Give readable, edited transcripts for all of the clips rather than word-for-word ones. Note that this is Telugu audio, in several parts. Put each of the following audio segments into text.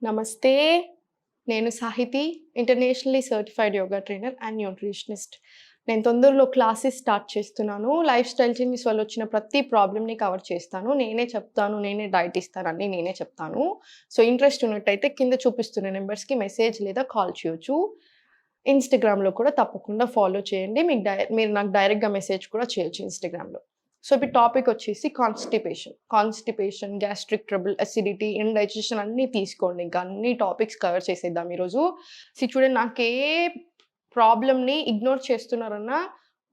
నమస్తే. నేను Sahiti, internationally certified yoga trainer and nutritionist. నేను తొందరలో క్లాసెస్ స్టార్ట్ చేస్తున్నాను. లైఫ్ స్టైల్ చేంజెస్ వల్ల వచ్చిన ప్రతి ప్రాబ్లమ్‌ని కవర్ చేస్తాను. నేనే చెప్తాను, నేనే డైట్ ఇస్తాను, అన్నీ నేనే చెప్తాను. సో, ఇంట్రెస్ట్ ఉన్నట్టయితే కింద చూపిస్తున్న నంబర్స్‌కి మెసేజ్ లేదా కాల్ చేయొచ్చు. ఇన్‌స్టాగ్రామ్‌లో కూడా తప్పకుండా ఫాలో చేయండి. మీరు నాకు డైరెక్ట్‌గా మెసేజ్ కూడా చేయొచ్చు ఇన్‌స్టాగ్రామ్‌లో. సో, ఇప్పుడు టాపిక్ వచ్చేసి constipation, gastric trouble, acidity, indigestion అన్నీ తీసుకోండి. ఇంకా అన్ని టాపిక్స్ కవర్ చేసేద్దాం ఈరోజు. చూడండి, నాకే ప్రాబ్లమ్‌ని ఇగ్నోర్ చేస్తున్నారన్నా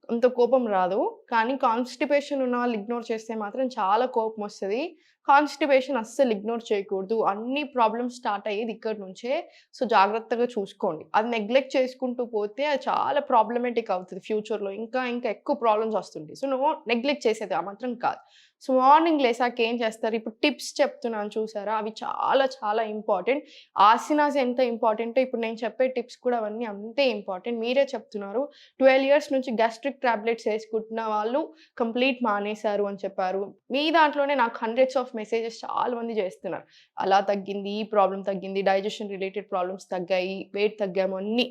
అంత కోపం రాదు. కానీ కాన్‌స్టిపేషన్ ఉన్నవాళ్ళు ఇగ్నోర్ చేస్తే మాత్రం చాలా కోపమొస్తది. కాన్‌స్టిపేషన్ అస్సలు ఇగ్నోర్ చేయకూడదు. అన్ని ప్రాబ్లమ్స్ స్టార్ట్ అయ్యేది ఇక్కడి నుంచే. సో, జాగ్రత్తగా చూసుకోండి. అది నెగ్లెక్ట్ చేసుకుంటూ పోతే అది చాలా ప్రాబ్లమాటిక్ అవుతది ఫ్యూచర్‌లో. ఇంకా ఇంకా ఎక్కువ ప్రాబ్లమ్స్ వస్తుంటాయి. సో, నెగ్లెక్ట్ చేసేది ఆ మాత్రం కాదు. సో, మార్నింగ్ లేసాక ఏం చేస్తారు? ఇప్పుడు టిప్స్ చెప్తున్నాను చూసారా? అవి చాలా చాలా ఇంపార్టెంట్. ఆసనాస్ ఎంత ఇంపార్టెంటో ఇప్పుడు నేను చెప్పే టిప్స్ కూడా అవన్నీ అంతే ఇంపార్టెంట్. మీరే చెప్తున్నారు. 12 ఇయర్స్ నుంచి గ్యాస్ట్రిక్ టాబ్లెట్స్ యేసుకుంటున్న వాళ్ళు కంప్లీట్ మానేశారు అని చెప్పారు. మీ దాంట్లోనే నాకు హండ్రెడ్స్ ఆఫ్ మెసేజెస్ చాలా మంది చేస్తున్నారు. అలా తగ్గింది, ఈ ప్రాబ్లమ్ తగ్గింది, డైజెషన్ రిలేటెడ్ ప్రాబ్లమ్స్ తగ్గాయి, వెయిట్ తగ్గాము అన్నీ.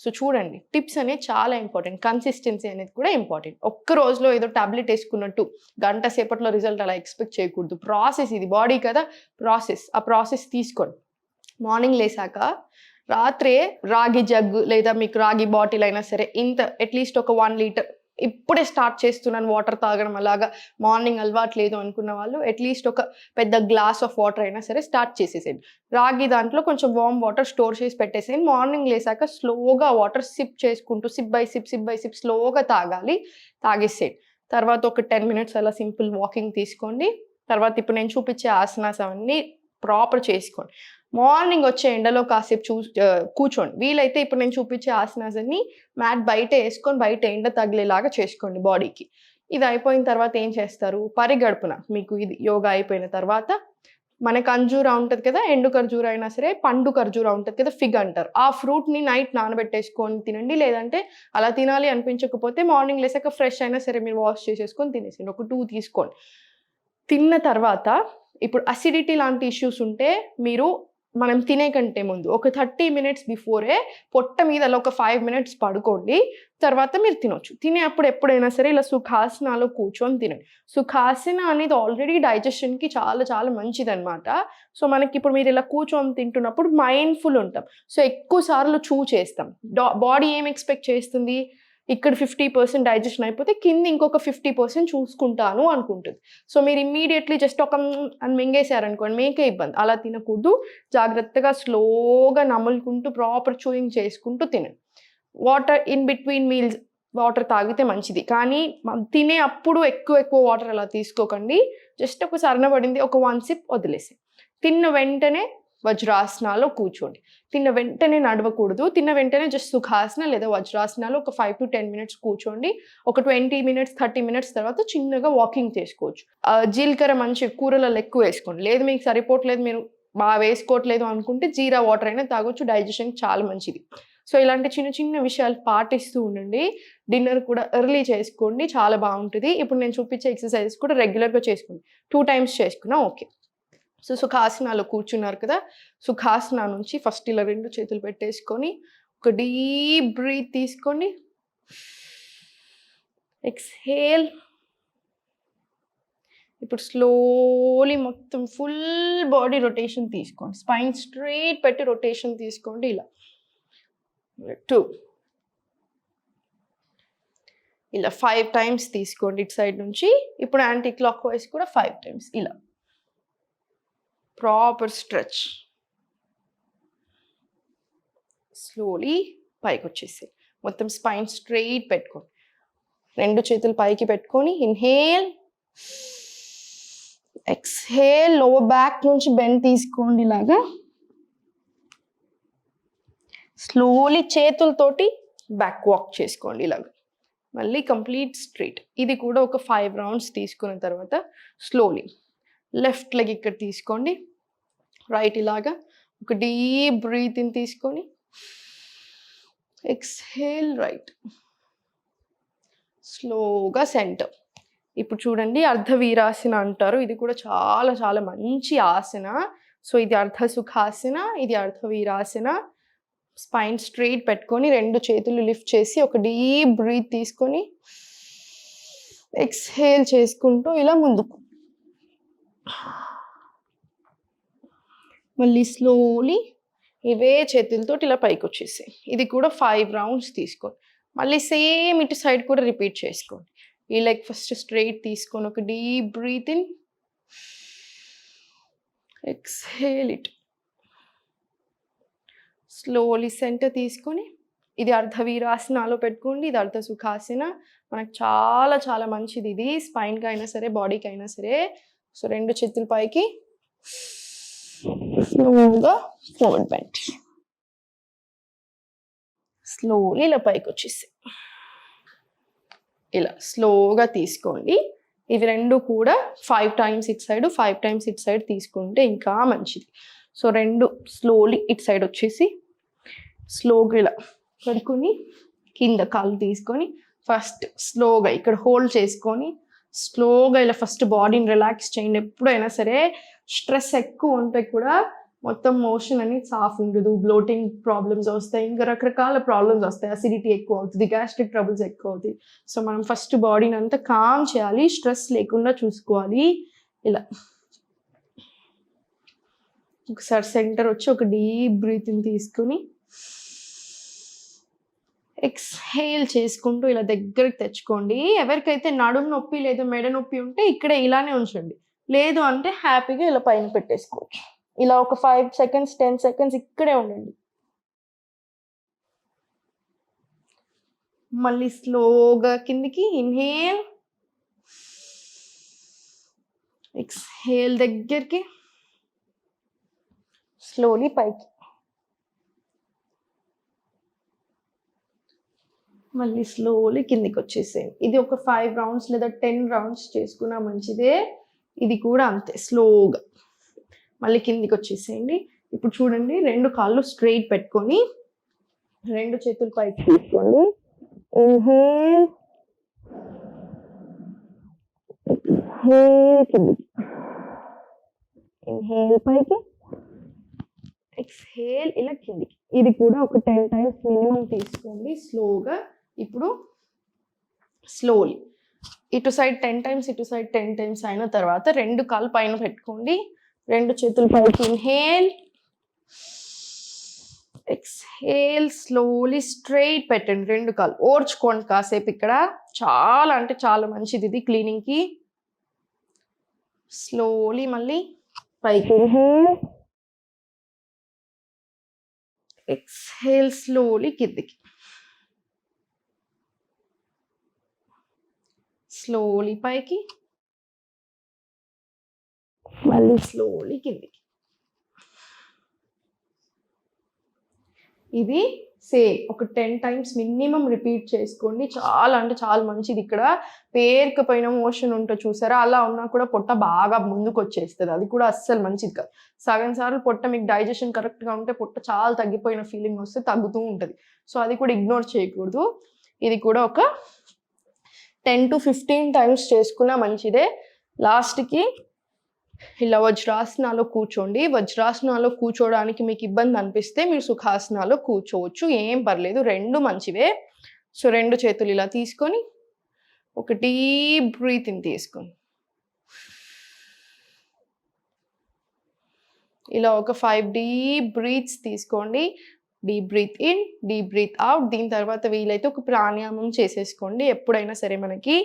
సో, చూడండి, టిప్స్ అనేవి చాలా ఇంపార్టెంట్. కన్సిస్టెన్సీ అనేది కూడా ఇంపార్టెంట్. ఒక్క రోజులో ఏదో టాబ్లెట్ యేసుకున్నట్టు గంట సేపట్లో రిజల్ట్ అలా ఎక్స్‌పెక్ట్ చేయకూడదు. ప్రాసెస్ ఇది. బాడీ కదా ప్రాసెస్. ఆ ప్రాసెస్ తీసుకోండి. మార్నింగ్ లేసాక రాత్రే రాగి జగ్గు లేదా మీకు రాగి బాటిల్ అయినా సరే ఇంత అట్‌లీస్ట్ ఒక 1 లీటర్ ఇప్పుడే స్టార్ట్ చేస్తున్నాను వాటర్ తాగడం అలాగా మార్నింగ్ అలవాటు లేదు అనుకున్న వాళ్ళు అట్‌లీస్ట్ ఒక పెద్ద గ్లాస్ ఆఫ్ వాటర్ అయినా సరే స్టార్ట్ చేసేసేయండి. రాగి దాంట్లో కొంచెం వార్మ్ వాటర్ స్టోర్ చేసి పెట్టేసేయండి. మార్నింగ్ లేసాక స్లోగా వాటర్ సిప్ చేసుకుంటూ సిప్ బై సిప్ స్లోగా తాగాలి. తాగేసేయండి. తర్వాత ఒక 10 మినిట్స్ అలా సింపుల్ వాకింగ్ తీసుకోండి. తర్వాత ఇప్పుడు నేను చూపించే ఆసనాస్ అవన్నీ ప్రాపర్ చేసుకోండి. మార్నింగ్ వచ్చే ఎండలో కాసేపు కూర్చోండి. వీలైతే ఇప్పుడు నేను చూపించే ఆసనాస్ అన్నీ మ్యాట్ బయట యేసుకొని బయట ఎండ తగిలేలాగా చేసుకోండి బాడీకి. ఇది అయిపోయిన తర్వాత ఏం చేస్తారు? పరిగడుపున మీకు ఇది యోగా అయిపోయిన తర్వాత మనకి ఖర్జూరా ఉంటది కదా! ఎండు ఖర్జూరా అయినా సరే, పండు ఖర్జూరా ఉంటది కదా! ఫిగ్ అంటారు. ఆ ఫ్రూట్‌ని నైట్ నానబెట్టేసుకొని తినండి. లేదంటే అలా తినాలి అనిపించకపోతే మార్నింగ్ లేసాక ఫ్రెష్ అయినా సరే మీరు వాష్ చేసేసుకొని తినేసేయండి. ఒక 2 తీసుకోండి. తిన్న తర్వాత ఇప్పుడు అసిడిటీ లాంటి ఇష్యూస్ ఉంటే మీరు మనం తినే కంటే ముందు ఒక 30 మినిట్స్ బిఫోరే పొట్ట మీద అలా ఒక 5 మినిట్స్ పడుకోండి. తర్వాత మీరు తినొచ్చు. తినేప్పుడు ఎప్పుడైనా సరే ఇలా సుఖాసనాలో కూర్చొని తినండి. సుఖాసన అనేది ఆల్రెడీ డైజెషన్‌కి చాలా చాలా మంచిదనమాట. సో, మనకిప్పుడు మీరు ఇలా కూర్చొని తింటున్నప్పుడు మైండ్‌ఫుల్ ఉంటాం. సో, ఎక్కువ సార్లు చేస్తాం. బాడీ ఏం ఎక్స్‌పెక్ట్ చేస్తుంది? ఇక్కడ 50% డైజెషన్ అయిపోతే కింద ఇంకొక 50% చూసుకుంటాను అనుకుంటది. సో, మీరు ఇమ్మీడియేట్‌లీ జస్ట్ ఒక అని మింగేసారనుకోండి మీకే ఇబ్బంది. అలా తినకూడదు. జాగ్రత్తగా స్లోగా నములుకుంటూ ప్రాపర్ చూయింగ్ చేసుకుంటూ తినండి. Water in between meals water తాగితే మంచిది. కానీ తినే అప్పుడు ఎక్కువ ఎక్కువ వాటర్ అలా తీసుకోకండి. జస్ట్ ఒక సరనబడింది ఒక 1 సిప్ వదిలేసేయి. తిన్న వెంటనే వజ్రాసనాలో కూర్చోండి. తిన్న వెంటనే నడవకూడదు. తిన్న వెంటనే జస్ట్ సుఖాసన లేదా వజ్రాసనాలో ఒక 5-10 మినిట్స్ కూర్చోండి. ఒక 20 మినిట్స్, 30 మినిట్స్ తర్వాత చిన్నగా వాకింగ్ చేసుకోవచ్చు. జీలకర్ర మంచి కూరలలో ఎక్కువ వేసుకోండి. లేదు మీకు సరిపోవట్లేదు, మీరు వేసుకోవట్లేదు అనుకుంటే జీరా వాటర్ అయినా తాగొచ్చు. డైజెషన్‌కి చాలా మంచిది. సో, ఇలాంటి చిన్న చిన్న విషయాలు పాటిస్తూ ఉండండి. డిన్నర్ కూడా ఎర్లీ చేసుకోండి. చాలా బావుంటది. ఇప్పుడు నేను చూపించే ఎక్సర్‌సైజెస్ కూడా రెగ్యులర్‌గా చేసుకోండి. 2 టైమ్స్ చేసుకున్నా ఓకే. సో, సుఖాసనాలో కూర్చున్నారు కదా! సుఖాసన నుంచి ఫస్ట్ ఇలా 2 చేతులు పెట్టేసుకొని ఒక డీప్ బ్రీత్ తీసుకోండి. ఎక్స్‌హేల్. ఇప్పుడు స్లోలీ మొత్తం ఫుల్ బాడీ రొటేషన్ తీసుకోండి. స్పైన్ స్ట్రెయిట్ పెట్టి రొటేషన్ తీసుకోండి ఇలా. 2 ఇలా 5 టైమ్స్ తీసుకోండి ఇటు సైడ్ నుంచి. ఇప్పుడు యాంటీ క్లాక్ వైస్ కూడా 5 టైమ్స్ ఇలా. Proper stretch. స్లోలీ పైకొచ్చేసేయి. మొత్తం స్పైన్ స్ట్రెయిట్ పెట్టుకోండి. 2 చేతులు పైకి పెట్టుకొని ఇన్‌హేల్. ఎక్స్‌హేల్. లోవర్ బ్యాక్ నుంచి బెండ్ తీసుకోండి ఇలాగా. స్లోలీ చేతులతోటి బ్యాక్ వాక్ చేసుకోండి ఇలాగ. మళ్ళీ కంప్లీట్ స్ట్రెయిట్. ఇది కూడా ఒక 5 రౌండ్స్ తీసుకున్న తర్వాత స్లోలీ లెఫ్ట్ లెగ్ ఇక్కడ తీసుకోండి. రైట్ ఇలాగా ఒక డీప్ బ్రీత్ ఇన్ తీసుకొని ఎక్స్‌హేల్ రైట్. స్లోగా సెంటర్. ఇప్పుడు చూడండి, అర్ధవీరాసన అంటారు. ఇది కూడా చాలా చాలా మంచి ఆసన. సో ఇది అర్ధ సుఖాసన, ఇది అర్ధ వీరాసన. స్పైన్ స్ట్రైట్ పెట్టుకొని 2 చేతులు లిఫ్ట్ చేసి ఒక డీప్ బ్రీత్ తీసుకొని ఎక్స్హేల్ చేసుకుంటూ ఇలా ముందుకు. మళ్ళీ స్లోలీ ఇవే చేతులతో ఇలా పైకి వచ్చేసాయి. ఇది కూడా 5 రౌండ్స్ తీసుకోండి. మళ్ళీ సేమ్ ఇటు సైడ్ కూడా రిపీట్ చేసుకోండి. ఈ లెగ్ ఫస్ట్ స్ట్రైట్ తీసుకొని ఒక deep breath in, exhale it. Slowly centre తీసుకొని ఇది అర్ధ వీరాసనాలో పెట్టుకోండి. ఇది అర్ధ సుఖాసన. మనకు చాలా చాలా మంచిది ఇది, స్పైన్కి అయినా సరే బాడీకి అయినా సరే. సో 2 చేతుల పైకి స్లోగా ఫార్వర్డ్ బెండ్, స్లోలీ ఇలా పైకి వచ్చేసి ఇలా స్లోగా తీసుకోండి. ఇవి 2 కూడా 5 టైమ్స్ ఇటు సైడ్ 5 టైమ్స్ ఇటు సైడ్ తీసుకుంటే ఇంకా మంచిది. సో 2 స్లోలీ ఇటు సైడ్ వచ్చేసి స్లోగా ఇలా పడుకొని కింద కాళ్ళు తీసుకొని ఫస్ట్ స్లోగా ఇక్కడ హోల్డ్ చేసుకొని స్లోగా ఇలా ఫస్ట్ బాడీని రిలాక్స్ చేయండి. ఎప్పుడైనా సరే స్ట్రెస్ ఎక్కువ ఉంటే కూడా మొత్తం మోషన్ అనేది సాఫ్ ఉండదు, బ్లోటింగ్ ప్రాబ్లమ్స్ వస్తాయి, ఇంకా రకరకాల ప్రాబ్లమ్స్ వస్తాయి. అసిడిటీ ఎక్కువ అవుతుంది, గ్యాస్ట్రిక్ ట్రబుల్స్ ఎక్కువ అవుతాయి. సో మనం ఫస్ట్ బాడీని అంతా కామ్ చేయాలి, స్ట్రెస్ లేకుండా చూసుకోవాలి. ఇలా ఒకసారి సెంటర్ వచ్చి ఒక డీప్ బ్రీతింగ్ తీసుకుని ఎక్స్హేల్ చేసుకుంటూ ఇలా దగ్గరికి తెచ్చుకోండి. ఎవరికైతే నడుము నొప్పి లేదా మెడ నొప్పి ఉంటే ఇక్కడే ఇలానే ఉంచండి, లేదు అంటే హ్యాపీగా ఇలా పైన పెట్టేసుకోవచ్చు. ఇలా ఒక 5 సెకండ్స్ 10 సెకండ్స్ ఇక్కడే ఉండండి. మళ్ళీ స్లోగా కిందికి ఇన్హేల్, ఎక్స్హేల్ దగ్గరికి, స్లోలీ పైకి, మళ్ళీ స్లోలీ కిందికి వచ్చేసేయండి. ఇది ఒక 5 రౌండ్స్ లేదా 10 రౌండ్స్ చేసుకున్నా మంచిదే. ఇది కూడా అంతే, స్లోగా మళ్ళీ కిందికి వచ్చేసేయండి. ఇప్పుడు చూడండి, 2 కాళ్ళు స్ట్రైట్ పెట్టుకొని 2 చేతులు పైకి తీసుకోండి. ఇన్హేల్, ఎక్స్హేల్ కిందికి, ఇన్హేల్ పైకి, ఎక్స్హేల్ ఇలా కిందికి. ఇది కూడా ఒక 10 టైమ్స్ మినిమం తీసుకోండి స్లోగా. ఇప్పుడు స్లోలీ ఇటు సైడ్ 10 టైమ్స్ ఇటు సైడ్ 10 టైమ్స్ అయిన తర్వాత 2 కాళ్ళు పైన పెట్టుకోండి, 2 చేతులు పైకి. ఇన్హేల్, ఎక్స్హేల్, స్లోలీ స్ట్రైట్ పెట్టండి. 2 కాళ్ళు ఓర్చుకోండి కాసేపు. ఇక్కడ చాలా అంటే చాలా మంచిది ఇది క్లీనింగ్కి. స్లోలీ మళ్ళీ పైకి. ఇన్హేల్, ఎక్స్హేల్, స్లోలీ కిందికి, స్లోలీ పైకి, మళ్ళీ స్లోలీ కిందికి. ఇది సేమ్ ఒక 10 టైమ్స్ మినిమం రిపీట్ చేసుకోండి. చాలా అంటే చాలా మంచిది. ఇక్కడ పేరుకపోయిన మోషన్ ఉంటుంది చూసారా, అలా ఉన్నా కూడా పొట్ట బాగా ముందుకు వచ్చేస్తుంది. అది కూడా అస్సలు మంచిది కాదు. సగం సార్లు పొట్ట మీకు డైజెషన్ కరెక్ట్గా ఉంటే పొట్ట చాలా తగ్గిపోయిన ఫీలింగ్ వస్తే తగ్గుతూ ఉంటుంది. సో అది కూడా ఇగ్నోర్ చేయకూడదు. ఇది కూడా ఒక 10 to 15 టైమ్స్ చేసుకున్నా మంచిదే. లాస్ట్కి ఇలా వజ్రాసనాలో కూర్చోండి. వజ్రాసనాలో కూర్చోవడానికి మీకు ఇబ్బంది అనిపిస్తే మీరు సుఖాసనాలో కూర్చోవచ్చు, ఏం పర్లేదు, 2 మంచివే. సో 2 చేతులు ఇలా తీసుకొని ఒక డీప్ బ్రీతింగ్ తీసుకొని ఇలా ఒక 5 డీప్ బ్రీత్స్ తీసుకోండి. Deep breath in, deep breath out. దీని తర్వాత వీలైతే ఒక ప్రాణాయామం చేసేసుకోండి. ఎప్పుడైనా సరే మనకి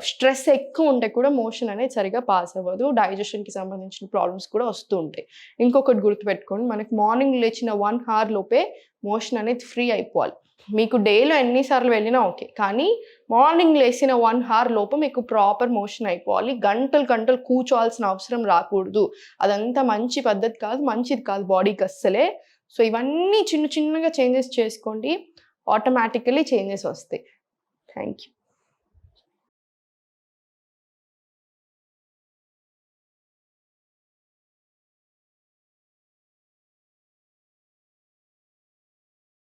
స్ట్రెస్ ఎక్కువ ఉంటే కూడా మోషన్ అనేది సరిగా పాస్ అవ్వదు, డైజెషన్కి సంబంధించిన ప్రాబ్లమ్స్ కూడా వస్తూ ఉంటాయి. ఇంకొకటి గుర్తుపెట్టుకోండి, మనకి మార్నింగ్ లేచిన 1 hour లోపే మోషన్ అనేది ఫ్రీ అయిపోవాలి. మీకు డేలో ఎన్నిసార్లు వెళ్ళినా ఓకే, కానీ మార్నింగ్ లేచిన 1 hour లోపు మీకు ప్రాపర్ మోషన్ అయిపోవాలి. గంటలు గంటలు కూర్చోవాల్సిన అవసరం రాకూడదు. అదంతా మంచి పద్ధతి కాదు, మంచిది కాదు బాడీకి అస్సలే. సో ఇవన్నీ చిన్న చిన్నగా చేంజెస్ చేసుకోండి, ఆటోమేటికలీ చేంజెస్ వస్తాయి. Thank you.